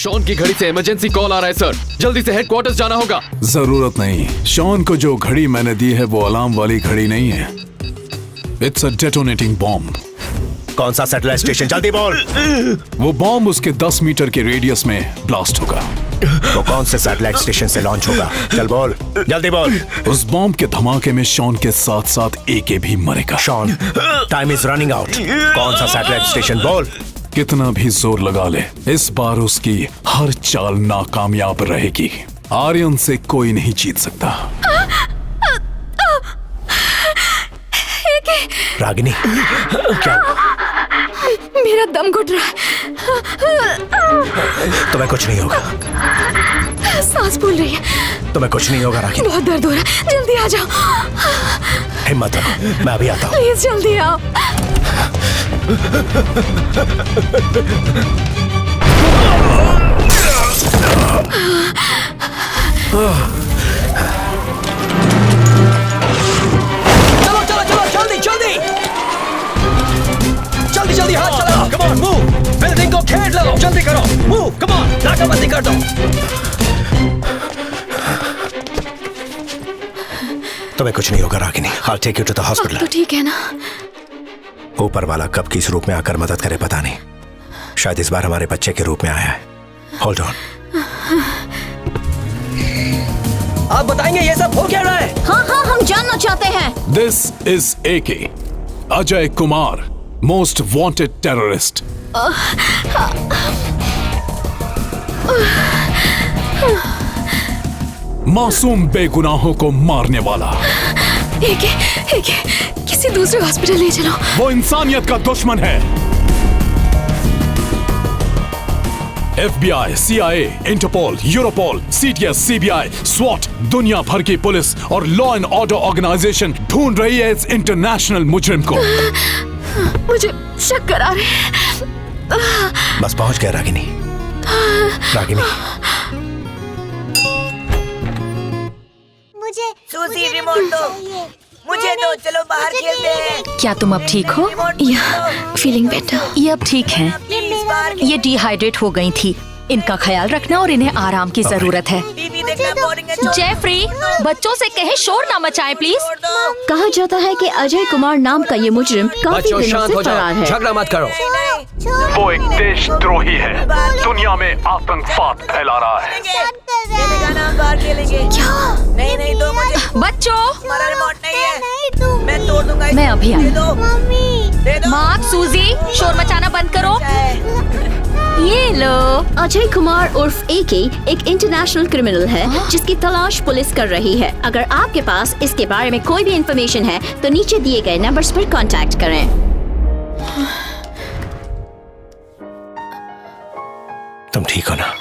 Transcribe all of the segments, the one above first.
Shawn की घड़ी से इमरजेंसी कॉल आ रहा है सर, जल्दी से हेडक्वार्टर्स जाना होगा। जरूरत नहीं, शॉन को जो घड़ी मैंने दी है वो अलार्म वाली घड़ी नहीं है। It's a detonating bomb. कौन सा सैटेलाइट स्टेशन, जल्दी बोल। वो बॉम्ब उसके 10 मीटर के रेडियस में ब्लास्ट होगा। तो कौन से सैटेलाइट स्टेशन से लॉन्च होगा, चल बोल, जल्दी बोल। उस बॉम्ब के धमाके में शॉन के साथ साथ एके भी मरेगा। Shaun, time is running out. कौन सा सैटेलाइट स्टेशन, बोल। कितना भी जोर लगा ले, इस बार उसकी हर चाल नाकामयाब रहेगी। आर्यन से कोई नहीं जीत सकता। रागिनी, क्या मेरा दम घुट रहा है। तुम्हें कुछ नहीं होगा। सांस फूल रही है। तुम्हें कुछ नहीं होगा रागिनी। बहुत दर्द हो रहा है, जल्दी आ जाओ। हिम्मत रखो, मैं अभी आता हूँ। प्लीज जल्दी आओ। चलो चलो चलो, जल्दी जल्दी जल्दी जल्दी, हाथ चलाओ। Come on, move. बिल्डिंग को घेर लो, जल्दी करो, मूव, कम ऑन, नाकाबंदी कर दो। तुम्हें कुछ नहीं होगा Ragini. I'll take you to the hospital. तो ठीक है ना? ऊपर वाला कब किस रूप में आकर मदद करे पता नहीं, शायद इस बार हमारे बच्चे के रूप में आया है। Hold on. आप बताएंगे ये सब हो क्या रहा है? हाँ हाँ, हम जानना चाहते हैं। This is AK, Ajay Kumar, most wanted terrorist. मासूम बेगुनाहों को मारने वाला। एके, किसी दूसरे हॉस्पिटल ले चलो। वो इंसानियत का दुश्मन है। FBI, CIA, Interpol, Europol, CTS, CBI, SWAT, दुनिया भर की पुलिस और लॉ एंड ऑर्डर ऑर्गेनाइजेशन ढूंढ रही है इस इंटरनेशनल मुजरिम को। मुझे शक करा रहे हैं। बस पहुंच गया रागिनी। रागिनी, मुझे सूजी रिमोट दो, मुझे दो, चलो बाहर खेलते हैं। क्या तुम अब ठीक हो? या फीलिंग बेटर। ये अब ठीक हैं। प्लीज बाहर ये डिहाइड्रेट हो गई थी, इनका ख्याल रखना और इन्हें आराम की जरूरत है। टीवी देखना बोरिंग है। जेफरी, बच्चों से कहे शोर ना मचाएं प्लीज। कहा जाता है कि अजय कुमार नाम का ये मुजरिम काफी बच्चों दिनों शांत से हो फरार जाओ, है। झगड़ा मत करो। वो एक देशद्रोही है, दुनिया में आतंकवाद फैला रहा है। मैंने कहा ना हम बाहर खेलेंगे। क्या? नहीं नहीं, दो मुझे। बच्चों, हमारा रिमोट नहीं है, मैं तोड़ दूंगा। मैं अभी आई। दे दो, दे दो। मार्क, सूजी, शोर मचाना बंद करो। ये लो। अजय कुमार उर्फ एके एक इंटरनेशनल क्रिमिनल है जिसकी तलाश पुलिस कर रही है। अगर आपके पास इसके बारे में कोई भी इंफॉर्मेशन है तो नीचे दिए गए नंबर्स पर कांटेक्ट करें। तुम ठीक हो ना?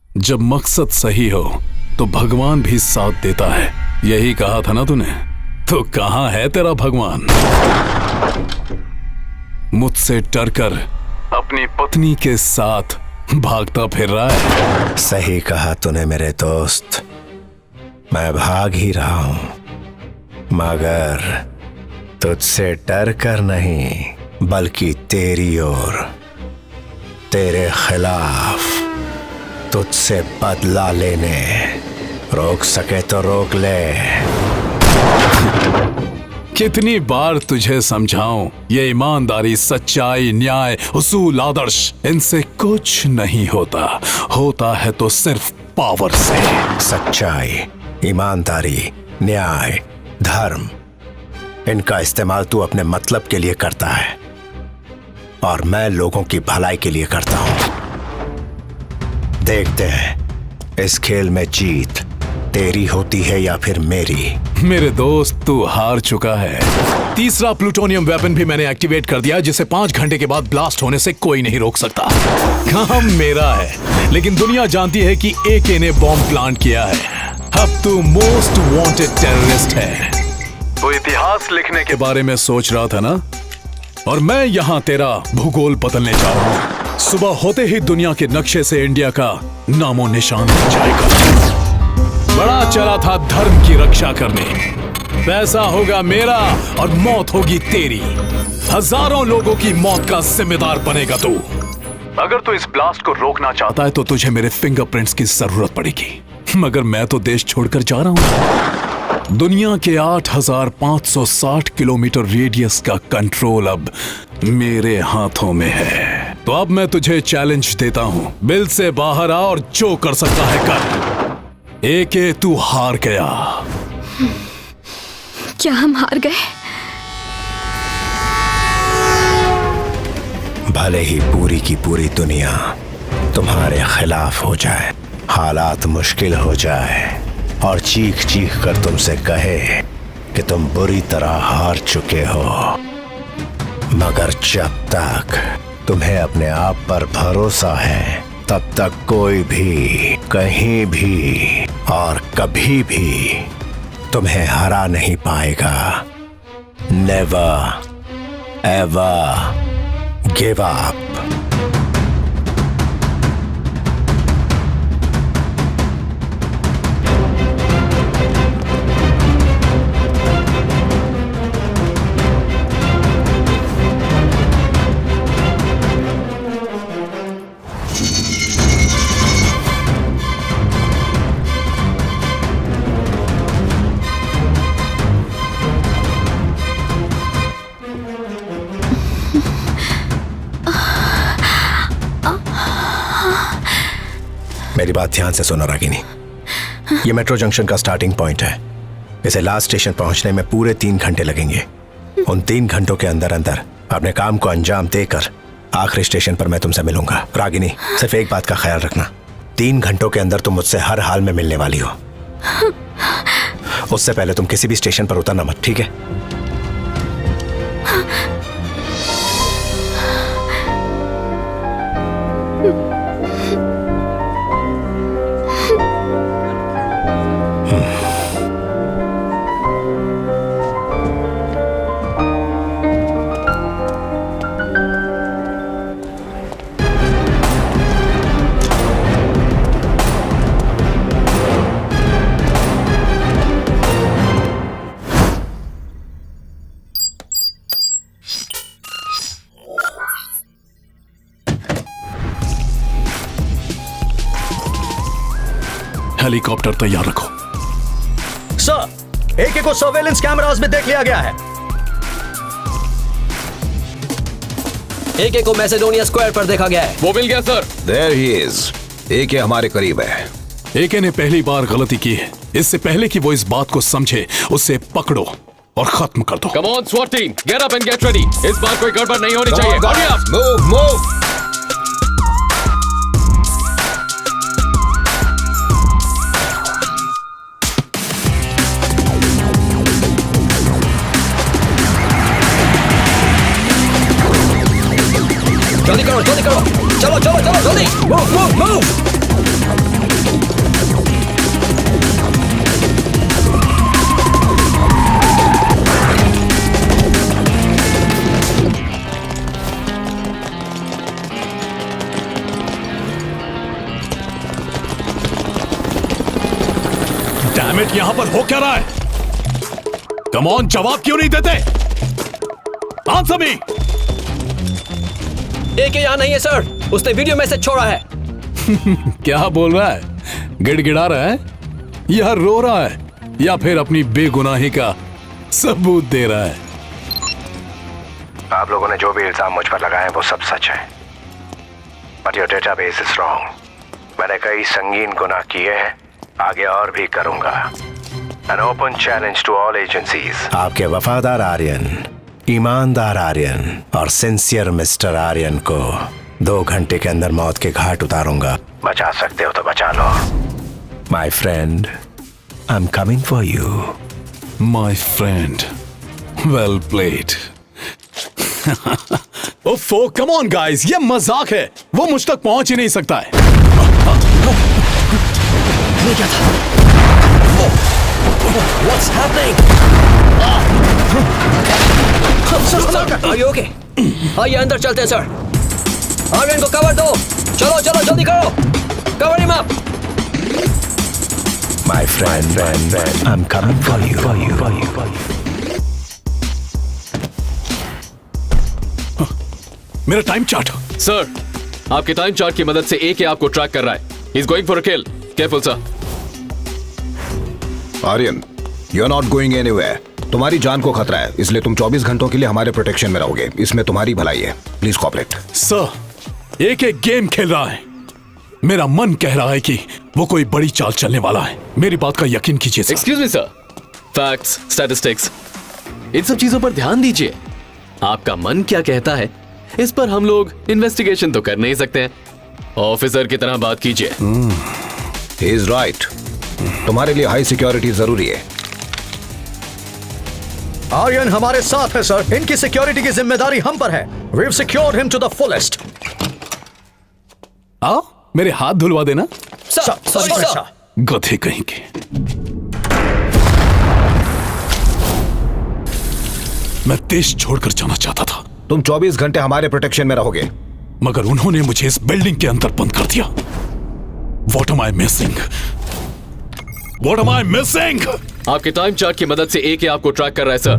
जब मकसद सही हो तो भगवान भी साथ देता है, यही कहा था ना तूने? तो कहाँ है तेरा भगवान? मुझसे डरकर अपनी पत्नी के साथ भागता फिर रहा है। सही कहा तूने मेरे दोस्त, मैं भाग ही रहा हूं, मगर तुझसे डर कर नहीं बल्कि तेरी ओर, तेरे खिलाफ, तुझसे बदला लेने। रोक सके तो रोक ले। कितनी बार तुझे समझाऊं, ये ईमानदारी, सच्चाई, न्याय, उसूल, आदर्श, इनसे कुछ नहीं होता। होता है तो सिर्फ पावर से। सच्चाई, ईमानदारी, न्याय, धर्म, इनका इस्तेमाल तू अपने मतलब के लिए करता है और मैं लोगों की भलाई के लिए करता हूं। देखते हैं इस खेल में जीत तेरी होती है या फिर मेरी। मेरे दोस्त, तू हार चुका है। तीसरा प्लूटोनियम वेपन भी मैंने एक्टिवेट कर दिया, जिसे 5 घंटे के बाद ब्लास्ट होने से कोई नहीं रोक सकता। काम मेरा है, लेकिन दुनिया जानती है कि एके ने बॉम्ब प्लांट किया है। अब तू मोस्ट वांटेड टेररिस्ट है। तो इतिहास लिखने के बारे में सोच रहा था ना? और मैं यहाँ तेरा भूगोल बदलने जा रहा हूँ। सुबह होते ही दुनिया के नक्शे से इंडिया का नामो निशान मिट जाएगा। बड़ा चला था धर्म की रक्षा करने, पैसा होगा मेरा और मौत होगी तेरी। हजारों लोगों की मौत का जिम्मेदार बनेगा तू। अगर तू इस ब्लास्ट को रोकना चाहता है तो तुझे मेरे फिंगरप्रिंट्स की जरूरत पड़ेगी, मगर मैं तो देश छोड़कर जा रहा हूं। दुनिया के 8,560 किलोमीटर रेडियस का कंट्रोल अब मेरे हाथों में है। तो अब मैं तुझे चैलेंज देता हूं, बिल से बाहर आ और जो कर सकता है कर। एके तू हार गया। क्या हम हार गए? भले ही पूरी की पूरी दुनिया तुम्हारे खिलाफ हो जाए, हालात मुश्किल हो जाए और चीख चीख कर तुमसे कहे कि तुम बुरी तरह हार चुके हो, मगर जब तक तुम्हें अपने आप पर भरोसा है तब तक कोई भी कहीं भी और कभी भी तुम्हें हरा नहीं पाएगा। Never ever give up. मेरी बात ध्यान से सुनो रागिनी, ये मेट्रो जंक्शन का स्टार्टिंग पॉइंट है। इसे लास्ट स्टेशन पहुंचने में पूरे 3 घंटे लगेंगे। उन 3 घंटों के अंदर अंदर अपने काम को अंजाम देकर आखिरी स्टेशन पर मैं तुमसे मिलूंगा। रागिनी, सिर्फ एक बात का ख्याल रखना, 3 घंटों के अंदर तुम मुझसे हर हाल में मिलने वाली हो। उससे पहले तुम किसी भी स्टेशन पर उतरना मत, ठीक है? हेलीकॉप्टर तैयार रखो। सर, एके को सर्वेलेंस कैमरास में देख लिया गया है। एके को मैसेडोनिया स्क्वायर पर देखा गया है। वो मिल गया सर। There he is. एके हमारे करीब है। एके ने पहली बार गलती की है। इससे पहले कि वो इस बात को समझे, उसे पकड़ो और खत्म कर दो। Come on SWAT team, get up and get ready. इस बार कोई गड़बड़ नहीं होनी चाहिए। Hurry up! Move, move. जल्दी करो, जल्दी करो। चलो, चलो, चलो, जल्दी। Move, move, move. Damn it, यहां पर हो क्या रहा है? कम ऑन, जवाब क्यों नहीं देते? Answer me. एके यहाँ नहीं है सर, उसने वीडियो मैसेज छोड़ा है। क्या बोल रहा है? गिड़गिड़ा रहा है या रो रहा है या फिर अपनी बेगुनाही का सबूत दे रहा है? आप लोगों ने जो भी इल्जाम मुझ पर लगाए वो सब सच है, but your database is wrong. मैंने कई संगीन गुनाह किए हैं, आगे और भी करूंगा। An open challenge to all agencies। आपके वफादार आर्यन, ईमानदार आर्यन और सिंसियर मिस्टर आर्यन को 2 घंटे के अंदर मौत के घाट उतारूंगा। बचा सकते हो तो बचा लो। My friend, I am coming for you. My friend, well played. ओफो, कम ऑन गाइस, ये मजाक है। वो मुझ तक पहुंच ही नहीं सकता है। ये क्या था? What's happening? Sir, are you okay? आइए अंदर चलते हैं सर। आर्यन को कवर दो। चलो चलो जल्दी करो। Cover him up. My friend, I'm coming for you. मेरा टाइम चार्ट। सर, आपके टाइम चार्ट की मदद से AK आपको ट्रैक कर रहा है. He's going for a kill. Careful, sir. Aryan, you are not going anywhere. तुम्हारी जान को खतरा है, इसलिए तुम 24 घंटों के लिए हमारे प्रोटेक्शन में रहोगे. इसमें तुम्हारी भलाई है. Please cooperate. सर, एक एक गेम खेल रहा है. मेरा मन कह रहा है कि वो कोई बड़ी चाल चलने वाला है. मेरी बात का यकीन कीजिए sir. Excuse me, sir. Facts, statistics. इन सब चीजों पर ध्यान दीजिए. आपका मन क्या कहता है, इस पर हम लोग इन्वेस्टिगेशन तो कर नहीं सकते हैं. ऑफिसर की तरह बात कीजिए. He is right. तुम्हारे लिए हाई सिक्योरिटी जरूरी है. आर्यन हमारे साथ है सर. इनकी सिक्योरिटी की जिम्मेदारी हम पर है. We have secured him to the fullest. आओ, मेरे हाथ धुलवा देना. Sorry sir. गधे कहीं के. मैं देश छोड़कर जाना चाहता था, तुम 24 घंटे हमारे प्रोटेक्शन में रहोगे. मगर उन्होंने मुझे इस बिल्डिंग के अंदर बंद कर दिया. What am I missing? What am I missing? आपके टाइम चार्ट की मदद से AK आपको ट्रैक कर रहा है, सर.